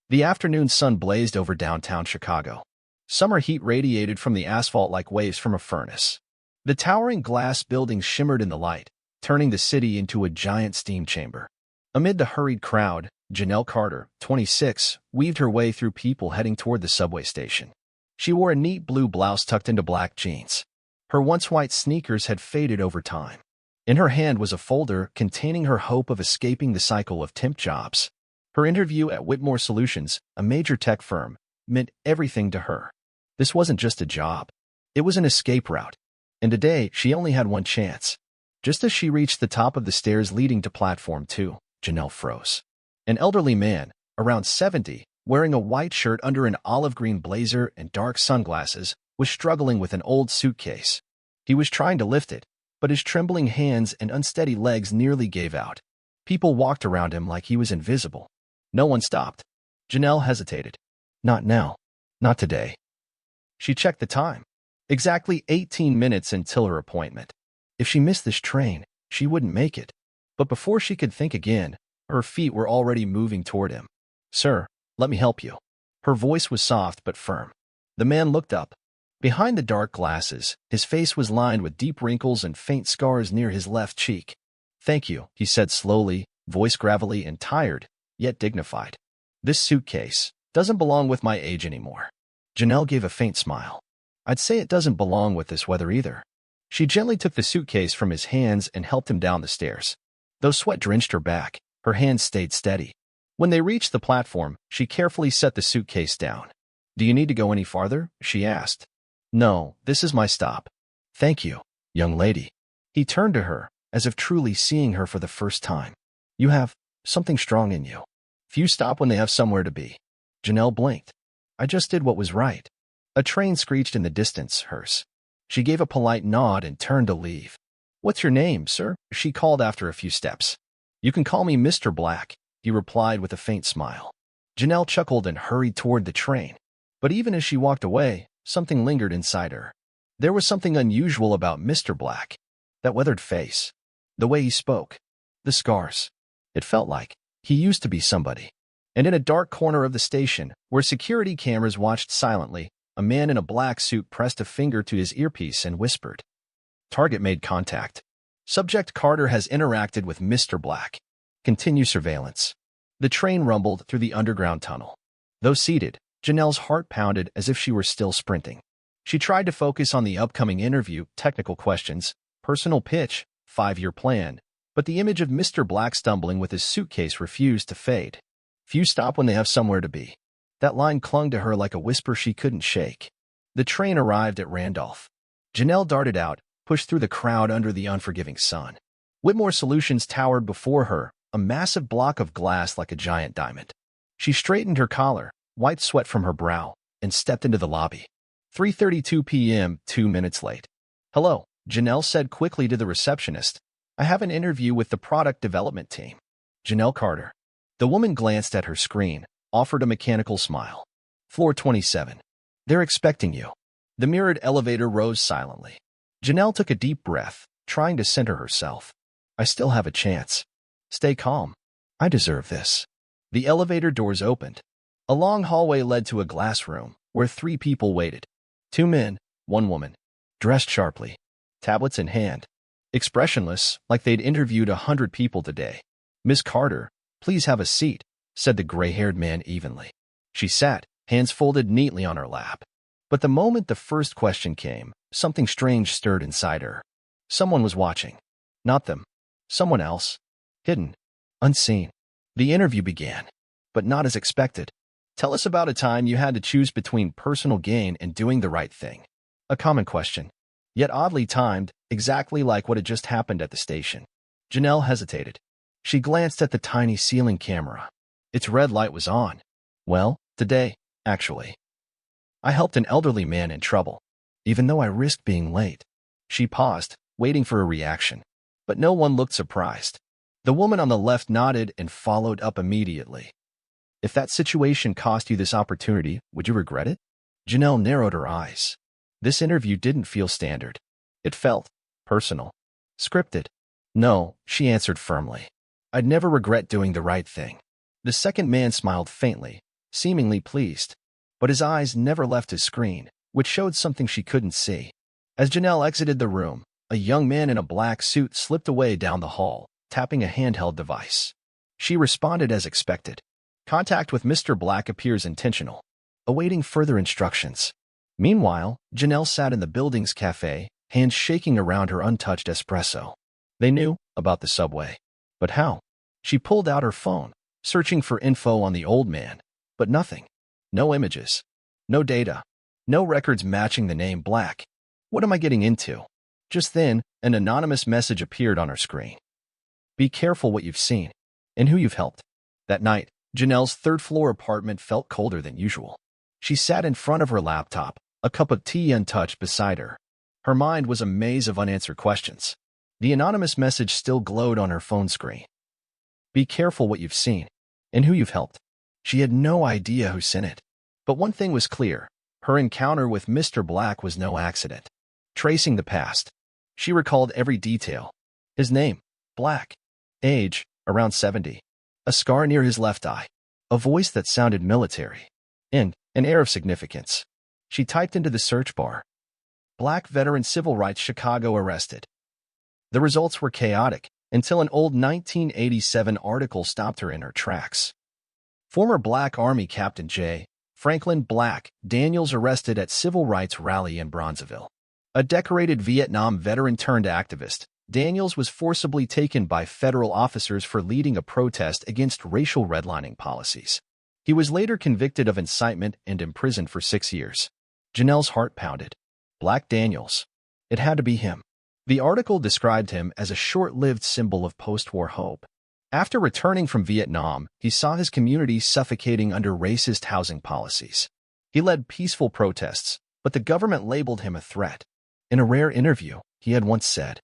The afternoon sun blazed over downtown Chicago. Summer heat radiated from the asphalt like waves from a furnace. The towering glass buildings shimmered in the light, turning the city into a giant steam chamber. Amid the hurried crowd, Janelle Carter, 26, weaved her way through people heading toward the subway station. She wore a neat blue blouse tucked into black jeans. Her once white sneakers had faded over time. In her hand was a folder containing her hope of escaping the cycle of temp jobs. Her interview at Whitmore Solutions, a major tech firm, meant everything to her. This wasn't just a job. It was an escape route. And today, she only had one chance. Just as she reached the top of the stairs leading to Platform 2, Janelle froze. An elderly man, around 70, wearing a white shirt under an olive-green blazer and dark sunglasses, was struggling with an old suitcase. He was trying to lift it, but his trembling hands and unsteady legs nearly gave out. People walked around him like he was invisible. No one stopped. Janelle hesitated. Not now. Not today. She checked the time. Exactly 18 minutes until her appointment. If she missed this train, she wouldn't make it. But before she could think again, her feet were already moving toward him. "Sir, let me help you." Her voice was soft but firm. The man looked up. Behind the dark glasses, his face was lined with deep wrinkles and faint scars near his left cheek. "Thank you," he said slowly, voice gravelly and tired, yet dignified. "This suitcase doesn't belong with my age anymore." Janelle gave a faint smile. "I'd say it doesn't belong with this weather either." She gently took the suitcase from his hands and helped him down the stairs. Though sweat drenched her back, her hands stayed steady. When they reached the platform, she carefully set the suitcase down. "Do you need to go any farther?" she asked. "No, this is my stop." "Thank you, young lady." He turned to her, as if truly seeing her for the first time. "You have something strong in you. Few stop when they have somewhere to be." Janelle blinked. "I just did what was right." A train screeched in the distance, hers. She gave a polite nod and turned to leave. "What's your name, sir?" she called after a few steps. "You can call me Mr. Black," he replied with a faint smile. Janelle chuckled and hurried toward the train. But even as she walked away, something lingered inside her. There was something unusual about Mr. Black. That weathered face. The way he spoke. The scars. It felt like he used to be somebody. And in a dark corner of the station, where security cameras watched silently, a man in a black suit pressed a finger to his earpiece and whispered. Target made contact. Subject Carter has interacted with Mr. Black. Continue surveillance. The train rumbled through the underground tunnel. Though seated, Janelle's heart pounded as if she were still sprinting. She tried to focus on the upcoming interview, technical questions, personal pitch, 5-year plan, but the image of Mr. Black stumbling with his suitcase refused to fade. Few stop when they have somewhere to be. That line clung to her like a whisper she couldn't shake. The train arrived at Randolph. Janelle darted out, pushed through the crowd under the unforgiving sun. Whitmore Solutions towered before her, a massive block of glass like a giant diamond. She straightened her collar, wiped sweat from her brow, and stepped into the lobby. 3:32 p.m., 2 minutes late. "Hello," Janelle said quickly to the receptionist. "I have an interview with the product development team." Janelle Carter. The woman glanced at her screen, offered a mechanical smile. "Floor 27. They're expecting you." The mirrored elevator rose silently. Janelle took a deep breath, trying to center herself. "I still have a chance. Stay calm. I deserve this." The elevator doors opened. A long hallway led to a glass room, where 3 people waited. 2 men, 1 woman. Dressed sharply. Tablets in hand. Expressionless, like they'd interviewed 100 people today. "Miss Carter, please have a seat," said the gray-haired man evenly. She sat, hands folded neatly on her lap. But the moment the first question came, something strange stirred inside her. Someone was watching. Not them. Someone else. Hidden. Unseen. The interview began. But not as expected. "Tell us about a time you had to choose between personal gain and doing the right thing." A common question. Yet oddly timed, exactly like what had just happened at the station. Janelle hesitated. She glanced at the tiny ceiling camera. Its red light was on. "Well, today, actually. I helped an elderly man in trouble, even though I risked being late." She paused, waiting for a reaction. But no one looked surprised. The woman on the left nodded and followed up immediately. "If that situation cost you this opportunity, would you regret it?" Janelle narrowed her eyes. This interview didn't feel standard. It felt personal. Scripted. "No," she answered firmly. "I'd never regret doing the right thing." The second man smiled faintly, seemingly pleased. But his eyes never left his screen, which showed something she couldn't see. As Janelle exited the room, a young man in a black suit slipped away down the hall, tapping a handheld device. She responded as expected. Contact with Mr. Black appears intentional, awaiting further instructions. Meanwhile, Janelle sat in the building's cafe, hands shaking around her untouched espresso. They knew about the subway. But how? She pulled out her phone, searching for info on the old man, but nothing. No images. No data. No records matching the name Black. What am I getting into? Just then, an anonymous message appeared on her screen. Be careful what you've seen and who you've helped. That night, Janelle's third-floor apartment felt colder than usual. She sat in front of her laptop, a cup of tea untouched beside her. Her mind was a maze of unanswered questions. The anonymous message still glowed on her phone screen. Be careful what you've seen and who you've helped. She had no idea who sent it. But one thing was clear. Her encounter with Mr. Black was no accident. Tracing the past, she recalled every detail. His name, Black. Age, around 70. A scar near his left eye. A voice that sounded military. And an air of significance. She typed into the search bar. Black veteran civil rights Chicago arrested. The results were chaotic until an old 1987 article stopped her in her tracks. Former Black Army Captain J. Franklin Black Daniels arrested at civil rights rally in Bronzeville. A decorated Vietnam veteran turned activist, Daniels was forcibly taken by federal officers for leading a protest against racial redlining policies. He was later convicted of incitement and imprisoned for 6 years. Janelle's heart pounded. Black Daniels. It had to be him. The article described him as a short-lived symbol of post-war hope. After returning from Vietnam, he saw his community suffocating under racist housing policies. He led peaceful protests, but the government labeled him a threat. In a rare interview, he had once said,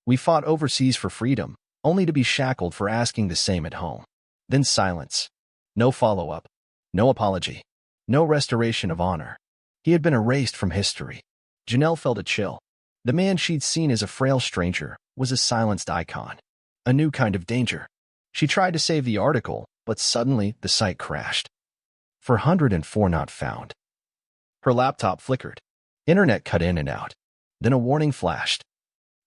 "We fought overseas for freedom, only to be shackled for asking the same at home." Then silence. No follow-up. No apology. No restoration of honor. He had been erased from history. Janelle felt a chill. The man she'd seen as a frail stranger was a silenced icon. A new kind of danger. She tried to save the article, but suddenly the site crashed. 404 not found. Her laptop flickered. Internet cut in and out. Then a warning flashed.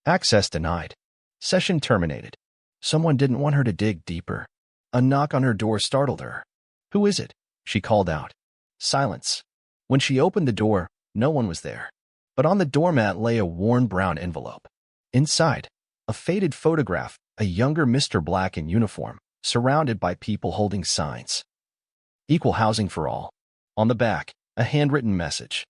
Access denied. Session terminated. Someone didn't want her to dig deeper. A knock on her door startled her. "Who is it?" she called out. Silence. When she opened the door, no one was there. But on the doormat lay a worn brown envelope. Inside, a faded photograph, a younger Mr. Black in uniform, surrounded by people holding signs. Equal housing for all. On the back, a handwritten message.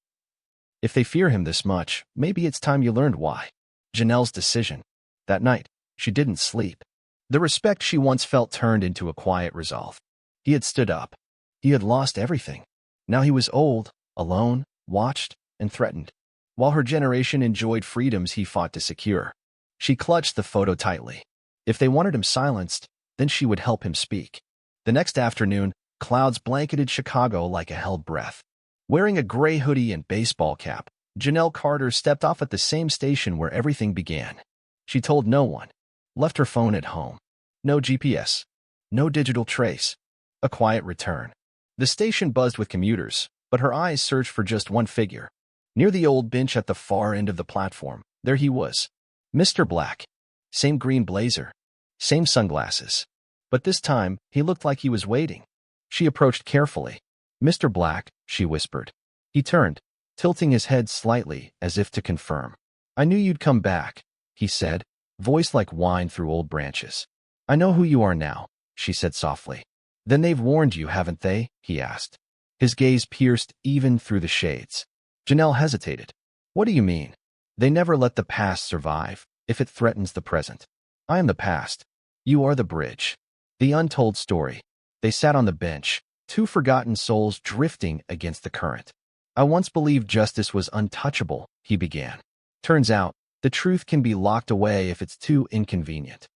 If they fear him this much, maybe it's time you learned why. Janelle's decision. That night, she didn't sleep. The respect she once felt turned into a quiet resolve. He had stood up. He had lost everything. Now he was old, alone, watched, and threatened. While her generation enjoyed freedoms he fought to secure. She clutched the photo tightly. If they wanted him silenced, then she would help him speak. The next afternoon, clouds blanketed Chicago like a held breath. Wearing a gray hoodie and baseball cap, Janelle Carter stepped off at the same station where everything began. She told no one. Left her phone at home. No GPS. No digital trace. A quiet return. The station buzzed with commuters, but her eyes searched for just one figure. Near the old bench at the far end of the platform, there he was. Mr. Black. Same green blazer. Same sunglasses. But this time, he looked like he was waiting. She approached carefully. "Mr. Black," she whispered. He turned, tilting his head slightly as if to confirm. "I knew you'd come back," he said, voice like wine through old branches. "I know who you are now," she said softly. "Then they've warned you, haven't they?" he asked. His gaze pierced even through the shades. Janelle hesitated. "What do you mean?" "They never let the past survive if it threatens the present. I am the past. You are the bridge. The untold story." They sat on the bench, two forgotten souls drifting against the current. "I once believed justice was untouchable," he began. "Turns out, the truth can be locked away if it's too inconvenient."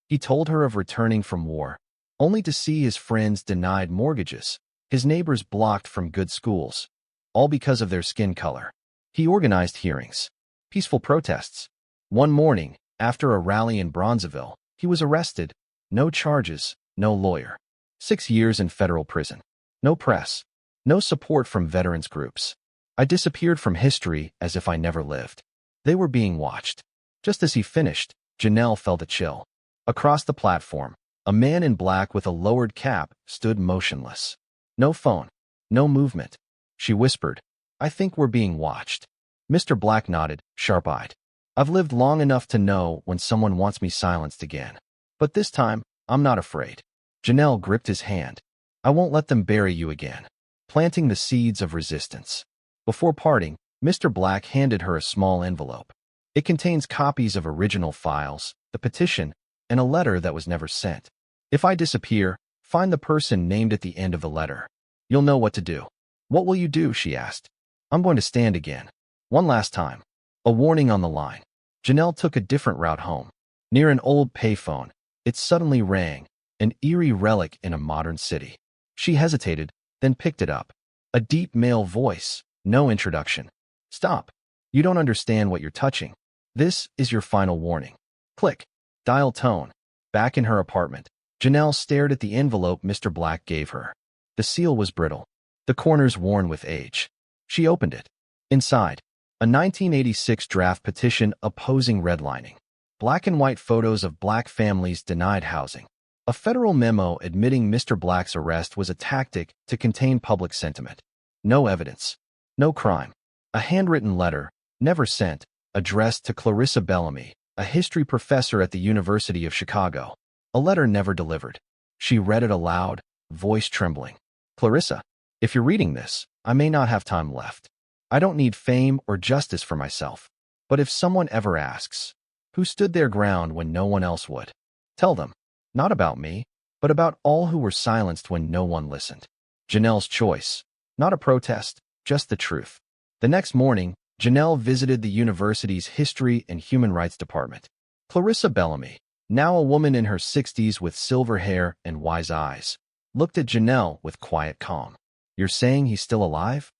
He told her of returning from war, only to see his friends denied mortgages, his neighbors blocked from good schools, all because of their skin color. He organized hearings, peaceful protests. One morning, after a rally in Bronzeville, he was arrested. No charges, no lawyer. 6 years in federal prison. No press. No support from veterans groups. I disappeared from history as if I never lived. They were being watched. Just as he finished, Janelle felt a chill. Across the platform, a man in black with a lowered cap stood motionless. No phone. No movement. She whispered, "I think we're being watched." Mr. Black nodded, sharp-eyed. "I've lived long enough to know when someone wants me silenced again. But this time, I'm not afraid." Janelle gripped his hand. "I won't let them bury you again." Planting the seeds of resistance. Before parting, Mr. Black handed her a small envelope. It contains copies of original files, the petition, and a letter that was never sent. "If I disappear, find the person named at the end of the letter. You'll know what to do." "What will you do?" she asked. "I'm going to stand again. One last time." A warning on the line. Janelle took a different route home. Near an old payphone, it suddenly rang, an eerie relic in a modern city. She hesitated, then picked it up. A deep male voice, no introduction. "Stop. You don't understand what you're touching. This is your final warning." Click. Dial tone. Back in her apartment, Janelle stared at the envelope Mr. Black gave her. The seal was brittle, the corners worn with age. She opened it. Inside, a 1986 draft petition opposing redlining. Black and white photos of black families denied housing. A federal memo admitting Mr. Black's arrest was a tactic to contain public sentiment. No evidence. No crime. A handwritten letter, never sent, addressed to Clarissa Bellamy, a history professor at the University of Chicago. A letter never delivered. She read it aloud, voice trembling. "Clarissa, if you're reading this, I may not have time left. I don't need fame or justice for myself. But if someone ever asks, who stood their ground when no one else would? Tell them, not about me, but about all who were silenced when no one listened." Janelle's choice. Not a protest, just the truth. The next morning, Janelle visited the university's History and Human Rights Department. Clarissa Bellamy, now a woman in her 60s with silver hair and wise eyes, looked at Janelle with quiet calm. "You're saying he's still alive?"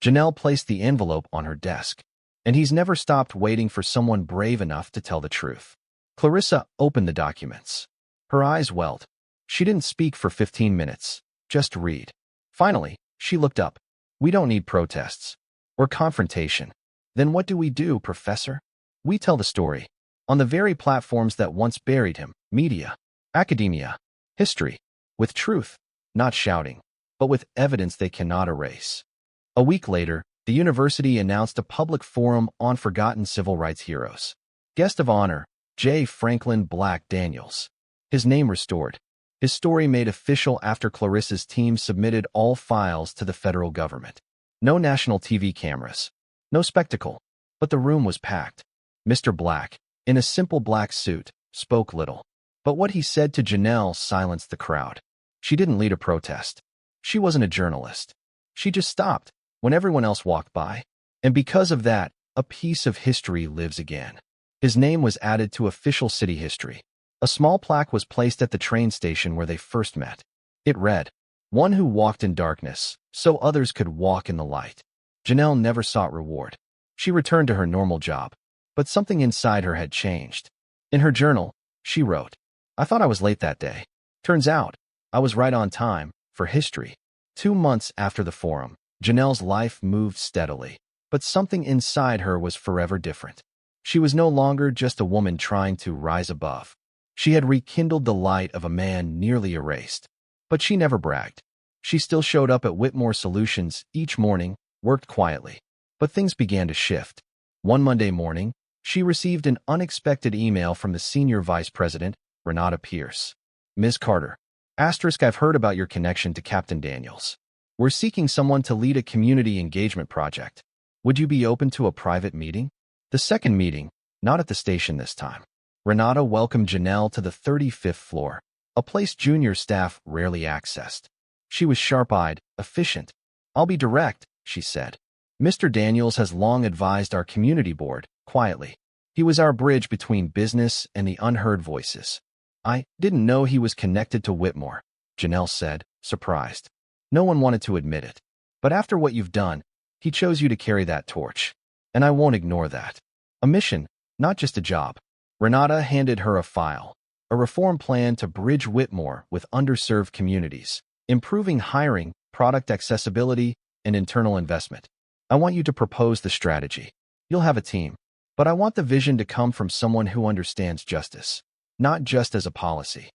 Janelle placed the envelope on her desk. "And he's never stopped waiting for someone brave enough to tell the truth." Clarissa opened the documents. Her eyes welled. She didn't speak for 15 minutes, just read. Finally, she looked up. "We don't need protests or confrontation." "Then what do we do, Professor?" "We tell the story. On the very platforms that once buried him, media, academia, history, with truth, not shouting, but with evidence they cannot erase." A week later, the university announced a public forum on forgotten civil rights heroes. Guest of honor, J. Franklin Black Daniels. His name restored. His story made official after Clarissa's team submitted all files to the federal government. No national TV cameras. No spectacle. But the room was packed. Mr. Black, in a simple black suit, spoke little. But what he said to Janelle silenced the crowd. She didn't lead a protest. She wasn't a journalist. She just stopped when everyone else walked by. And because of that, a piece of history lives again. His name was added to official city history. A small plaque was placed at the train station where they first met. It read, "One who walked in darkness, so others could walk in the light." Janelle never sought reward. She returned to her normal job. But something inside her had changed. In her journal, she wrote, "I thought I was late that day. Turns out, I was right on time, for history." 2 months after the forum, Janelle's life moved steadily, but something inside her was forever different. She was no longer just a woman trying to rise above. She had rekindled the light of a man nearly erased. But she never bragged. She still showed up at Whitmore Solutions each morning, worked quietly. But things began to shift. One Monday morning, she received an unexpected email from the senior vice president, Renata Pierce. "Ms. Carter, I've heard about your connection to Captain Daniels. We're seeking someone to lead a community engagement project. Would you be open to a private meeting?" The second meeting, not at the station this time. Renata welcomed Janelle to the 35th floor, a place junior staff rarely accessed. She was sharp-eyed, efficient. "I'll be direct," she said. "Mr. Daniels has long advised our community board, quietly. He was our bridge between business and the unheard voices." "I didn't know he was connected to Whitmore," Janelle said, surprised. "No one wanted to admit it. But after what you've done, he chose you to carry that torch. And I won't ignore that. A mission, not just a job." Renata handed her a file, a reform plan to bridge Whitmore with underserved communities, improving hiring, product accessibility, and internal investment. I want you to propose the strategy. You'll have a team, but I want the vision to come from someone who understands justice, not just as a policy.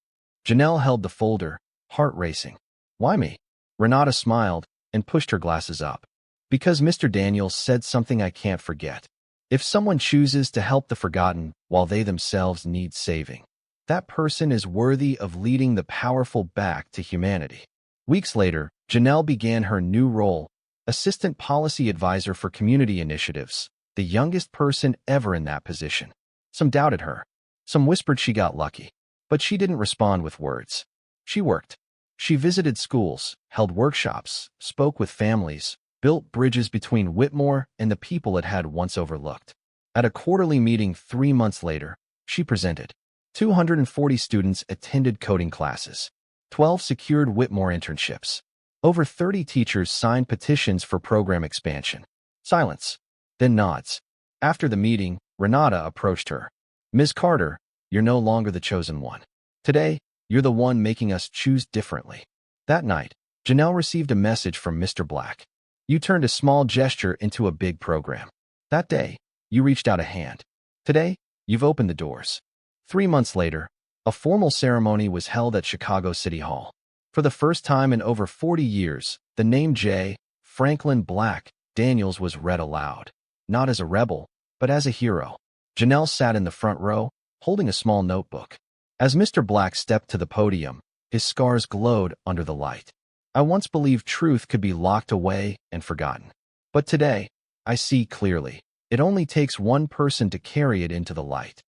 Janelle held the folder, heart racing. Why me? Renata smiled and pushed her glasses up. Because Mr. Daniels said something I can't forget. If someone chooses to help the forgotten while they themselves need saving, that person is worthy of leading the powerful back to humanity. Weeks later, Janelle began her new role, Assistant Policy Advisor for Community Initiatives, the youngest person ever in that position. Some doubted her. Some whispered she got lucky. But she didn't respond with words. She worked. She visited schools, held workshops, spoke with families, built bridges between Whitmore and the people it had once overlooked. At a quarterly meeting 3 months later, she presented. 240 students attended coding classes. 12 secured Whitmore internships. Over 30 teachers signed petitions for program expansion. Silence. Then nods. After the meeting, Renata approached her. Ms. Carter, you're no longer the chosen one. Today, you're the one making us choose differently. That night, Janelle received a message from Mr. Black. You turned a small gesture into a big program. That day, you reached out a hand. Today, you've opened the doors. 3 months later, a formal ceremony was held at Chicago City Hall. For the first time in over 40 years, the name J. Franklin Black Daniels was read aloud. Not as a rebel, but as a hero. Janelle sat in the front row, holding a small notebook. As Mr. Black stepped to the podium, his scars glowed under the light. I once believed truth could be locked away and forgotten. But today, I see clearly. It only takes one person to carry it into the light.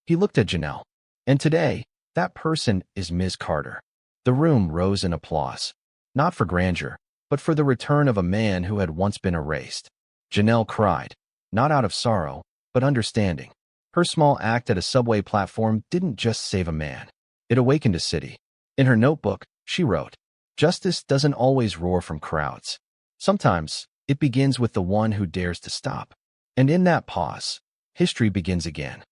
He looked at Janelle. And today, that person is Ms. Carter. The room rose in applause. Not for grandeur, but for the return of a man who had once been erased. Janelle cried, not out of sorrow, but understanding. Her small act at a subway platform didn't just save a man. It awakened a city. In her notebook, she wrote, Justice doesn't always roar from crowds. Sometimes, it begins with the one who dares to stop. And in that pause, history begins again.